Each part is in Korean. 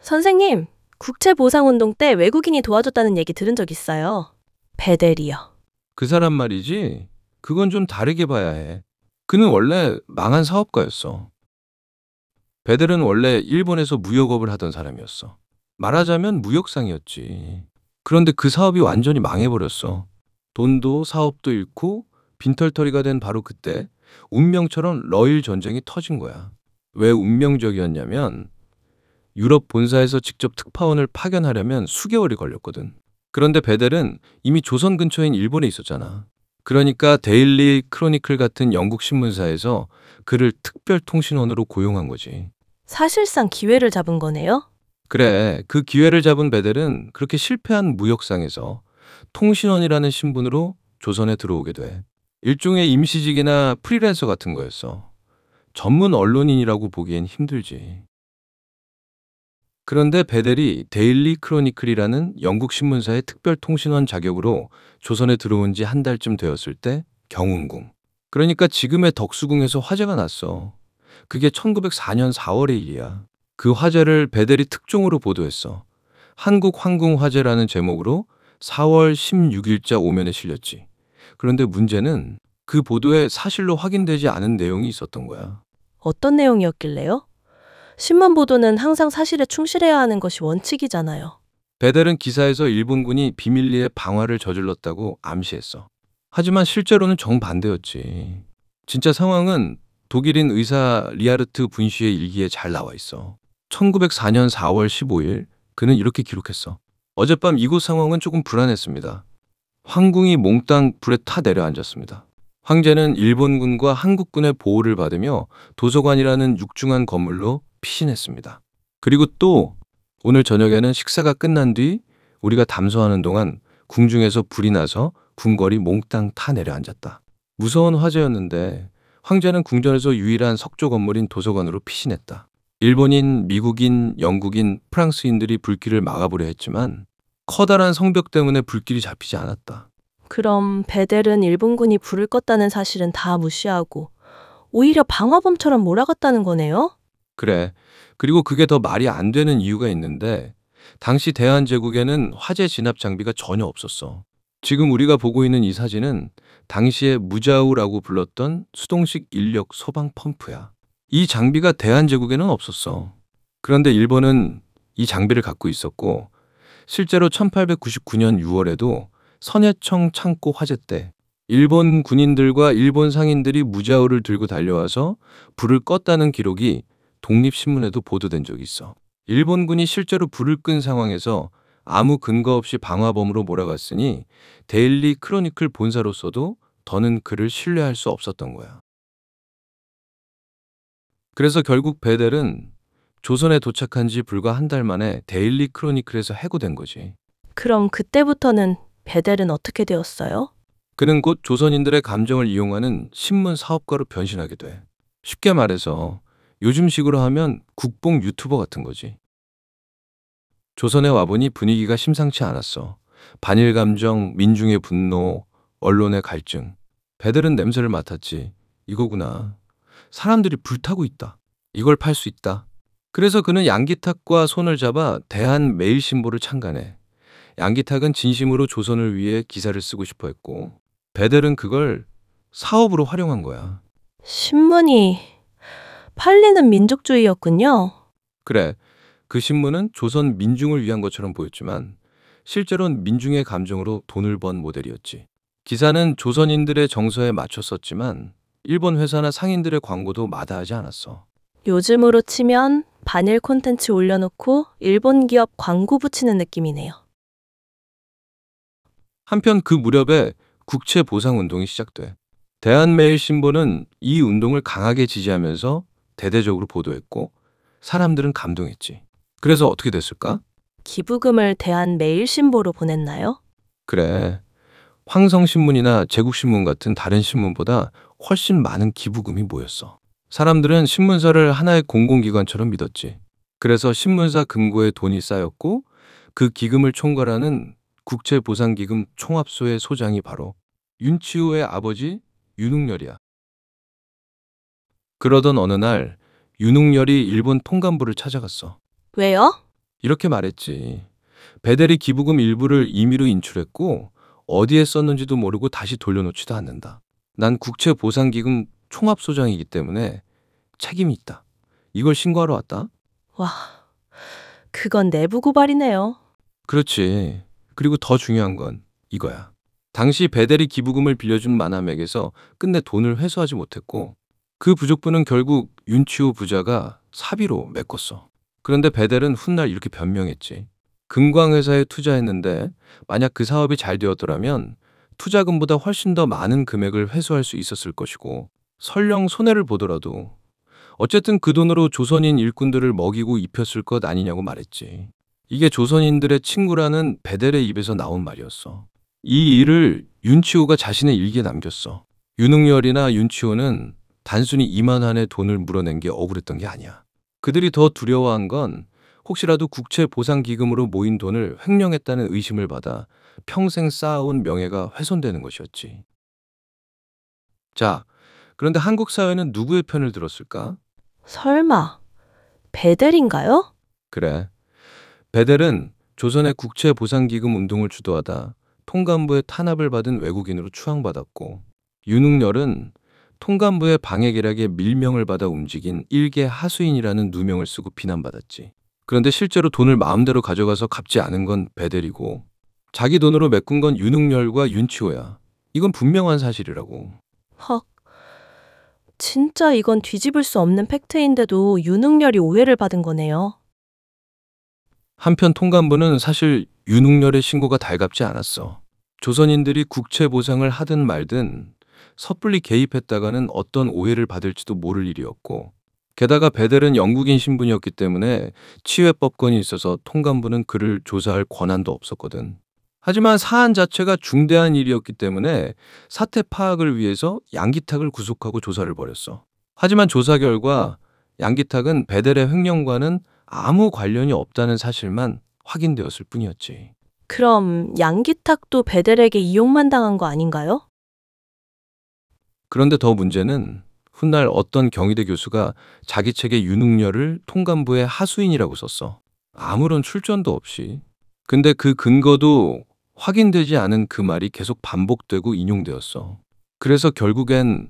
선생님, 국채보상운동 때 외국인이 도와줬다는 얘기 들은 적 있어요. 베델이요. 그 사람 말이지. 그건 좀 다르게 봐야 해. 그는 원래 망한 사업가였어. 베델은 원래 일본에서 무역업을 하던 사람이었어. 말하자면 무역상이었지. 그런데 그 사업이 완전히 망해버렸어. 돈도 사업도 잃고 빈털터리가 된 바로 그때 운명처럼 러일 전쟁이 터진 거야. 왜 운명적이었냐면 유럽 본사에서 직접 특파원을 파견하려면 수개월이 걸렸거든. 그런데 베델은 이미 조선 근처인 일본에 있었잖아. 그러니까 데일리 크로니클 같은 영국 신문사에서 그를 특별 통신원으로 고용한 거지. 사실상 기회를 잡은 거네요? 그래, 그 기회를 잡은 베델은 그렇게 실패한 무역상에서 통신원이라는 신분으로 조선에 들어오게 돼. 일종의 임시직이나 프리랜서 같은 거였어. 전문 언론인이라고 보기엔 힘들지. 그런데 베델이 데일리 크로니클이라는 영국 신문사의 특별 통신원 자격으로 조선에 들어온 지 한 달쯤 되었을 때 경운궁. 그러니까 지금의 덕수궁에서 화재가 났어. 그게 1904년 4월의 일이야. 그 화재를 베델이 특종으로 보도했어. 한국 황궁 화재라는 제목으로 4월 16일자 오면에 실렸지. 그런데 문제는 그 보도에 사실로 확인되지 않은 내용이 있었던 거야. 어떤 내용이었길래요? 신문 보도는 항상 사실에 충실해야 하는 것이 원칙이잖아요. 베델은 기사에서 일본군이 비밀리에 방화를 저질렀다고 암시했어. 하지만 실제로는 정반대였지. 진짜 상황은 독일인 의사 리하르트 분시의 일기에 잘 나와 있어. 1904년 4월 15일 그는 이렇게 기록했어. 어젯밤 이곳 상황은 조금 불안했습니다. 황궁이 몽땅 불에 타 내려앉았습니다. 황제는 일본군과 한국군의 보호를 받으며 도서관이라는 육중한 건물로 피신했습니다. 그리고 또 오늘 저녁에는 식사가 끝난 뒤 우리가 담소하는 동안 궁중에서 불이 나서 궁궐이 몽땅 타 내려앉았다. 무서운 화재였는데 황제는 궁전에서 유일한 석조 건물인 도서관으로 피신했다. 일본인, 미국인, 영국인, 프랑스인들이 불길을 막아보려 했지만 커다란 성벽 때문에 불길이 잡히지 않았다. 그럼 베델은 일본군이 불을 껐다는 사실은 다 무시하고 오히려 방화범처럼 몰아갔다는 거네요? 그래. 그리고 그게 더 말이 안 되는 이유가 있는데 당시 대한제국에는 화재 진압 장비가 전혀 없었어. 지금 우리가 보고 있는 이 사진은 당시에 무자우라고 불렀던 수동식 인력 소방 펌프야. 이 장비가 대한제국에는 없었어. 그런데 일본은 이 장비를 갖고 있었고 실제로 1899년 6월에도 선해청 창고 화재 때 일본 군인들과 일본 상인들이 무자우를 들고 달려와서 불을 껐다는 기록이 독립신문에도 보도된 적이 있어. 일본군이 실제로 불을 끈 상황에서 아무 근거 없이 방화범으로 몰아갔으니 데일리 크로니클 본사로서도 더는 그를 신뢰할 수 없었던 거야. 그래서 결국 베델은 조선에 도착한 지 불과 한 달 만에 데일리 크로니클에서 해고된 거지. 그럼 그때부터는 베델은 어떻게 되었어요? 그는 곧 조선인들의 감정을 이용하는 신문 사업가로 변신하게 돼. 쉽게 말해서 요즘식으로 하면 국뽕 유튜버 같은 거지. 조선에 와보니 분위기가 심상치 않았어. 반일 감정, 민중의 분노, 언론의 갈증. 베델은 냄새를 맡았지. 이거구나. 사람들이 불타고 있다. 이걸 팔 수 있다. 그래서 그는 양기탁과 손을 잡아 대한매일신보를 창간해. 양기탁은 진심으로 조선을 위해 기사를 쓰고 싶어 했고 베델은 그걸 사업으로 활용한 거야. 신문이 팔리는 민족주의였군요. 그래, 그 신문은 조선 민중을 위한 것처럼 보였지만 실제로는 민중의 감정으로 돈을 번 모델이었지. 기사는 조선인들의 정서에 맞춰 썼지만 일본 회사나 상인들의 광고도 마다하지 않았어. 요즘으로 치면 반일 콘텐츠 올려놓고 일본 기업 광고 붙이는 느낌이네요. 한편 그 무렵에 국채 보상 운동이 시작돼. 대한매일신보는 이 운동을 강하게 지지하면서 대대적으로 보도했고 사람들은 감동했지. 그래서 어떻게 됐을까? 기부금을 대한매일신보로 보냈나요? 그래. 황성신문이나 제국신문 같은 다른 신문보다 훨씬 많은 기부금이 모였어. 사람들은 신문사를 하나의 공공기관처럼 믿었지. 그래서 신문사 금고에 돈이 쌓였고 그 기금을 총괄하는 국채보상기금 총합소의 소장이 바로 윤치호의 아버지 윤웅열이야. 그러던 어느 날 윤웅열이 일본 통감부를 찾아갔어. 왜요? 이렇게 말했지. 베델이 기부금 일부를 임의로 인출했고 어디에 썼는지도 모르고 다시 돌려놓지도 않는다. 난 국채보상기금 총합소장이기 때문에 책임이 있다. 이걸 신고하러 왔다. 와, 그건 내부 고발이네요. 그렇지. 그리고 더 중요한 건 이거야. 당시 베델이 기부금을 빌려준 마남에게서 끝내 돈을 회수하지 못했고 그 부족분은 결국 윤치호 부자가 사비로 메꿨어. 그런데 베델은 훗날 이렇게 변명했지. 금광회사에 투자했는데 만약 그 사업이 잘 되었더라면 투자금보다 훨씬 더 많은 금액을 회수할 수 있었을 것이고 설령 손해를 보더라도 어쨌든 그 돈으로 조선인 일꾼들을 먹이고 입혔을 것 아니냐고 말했지. 이게 조선인들의 친구라는 베델의 입에서 나온 말이었어. 이 일을 윤치호가 자신의 일기에 남겼어. 윤흥열이나 윤치호는 단순히 이만한의 돈을 물어낸 게 억울했던 게 아니야. 그들이 더 두려워한 건 혹시라도 국채보상기금으로 모인 돈을 횡령했다는 의심을 받아 평생 쌓아온 명예가 훼손되는 것이었지. 자, 그런데 한국 사회는 누구의 편을 들었을까? 설마, 베델인가요? 그래. 베델은 조선의 국채보상기금 운동을 주도하다 통감부의 탄압을 받은 외국인으로 추앙받았고 윤흥열은 통감부의 방해계략에 밀명을 받아 움직인 일개 하수인이라는 누명을 쓰고 비난받았지. 그런데 실제로 돈을 마음대로 가져가서 갚지 않은 건 베델이고 자기 돈으로 메꾼 건 윤흥열과 윤치호야. 이건 분명한 사실이라고. 헉, 진짜 이건 뒤집을 수 없는 팩트인데도 윤흥열이 오해를 받은 거네요. 한편 통감부는 사실 윤흥열의 신고가 달갑지 않았어. 조선인들이 국채 보상을 하든 말든 섣불리 개입했다가는 어떤 오해를 받을지도 모를 일이었고 게다가 베델은 영국인 신분이었기 때문에 치외법권이 있어서 통감부는 그를 조사할 권한도 없었거든. 하지만 사안 자체가 중대한 일이었기 때문에 사태 파악을 위해서 양기탁을 구속하고 조사를 벌였어. 하지만 조사 결과 양기탁은 베델의 횡령과는 아무 관련이 없다는 사실만 확인되었을 뿐이었지. 그럼 양기탁도 베델에게 이용만 당한 거 아닌가요? 그런데 더 문제는 훗날 어떤 경희대 교수가 자기 책에 윤흥열을 통감부의 하수인이라고 썼어. 아무런 출전도 없이. 근데 그 근거도 확인되지 않은 그 말이 계속 반복되고 인용되었어. 그래서 결국엔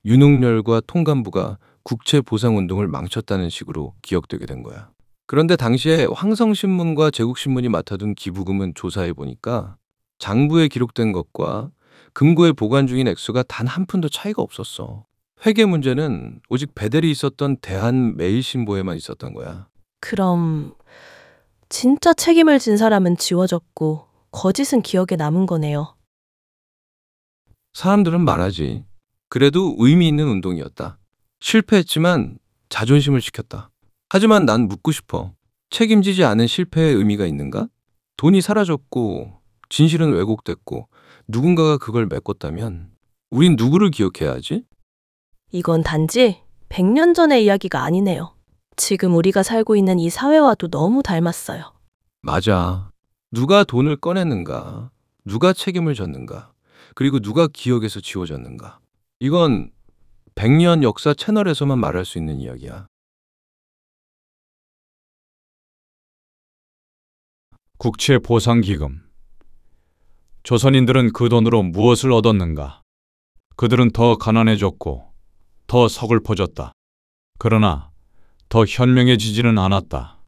윤흥열과 통감부가 국채보상운동을 망쳤다는 식으로 기억되게 된 거야. 그런데 당시에 황성신문과 제국신문이 맡아둔 기부금은 조사해 보니까 장부에 기록된 것과 금고에 보관 중인 액수가 단 한 푼도 차이가 없었어. 회계 문제는 오직 베델이 있었던 대한매일신보에만 있었던 거야. 그럼 진짜 책임을 진 사람은 지워졌고 거짓은 기억에 남은 거네요. 사람들은 말하지. 그래도 의미 있는 운동이었다. 실패했지만 자존심을 지켰다. 하지만 난 묻고 싶어. 책임지지 않은 실패의 의미가 있는가? 돈이 사라졌고 진실은 왜곡됐고 누군가가 그걸 메꿨다면 우린 누구를 기억해야 하지? 이건 단지 100년 전의 이야기가 아니네요. 지금 우리가 살고 있는 이 사회와도 너무 닮았어요. 맞아. 누가 돈을 꺼냈는가? 누가 책임을 졌는가? 그리고 누가 기억에서 지워졌는가? 이건 100년 역사 채널에서만 말할 수 있는 이야기야. 국채보상기금. 조선인들은 그 돈으로 무엇을 얻었는가? 그들은 더 가난해졌고 더 서글퍼졌다. 그러나 더 현명해지지는 않았다.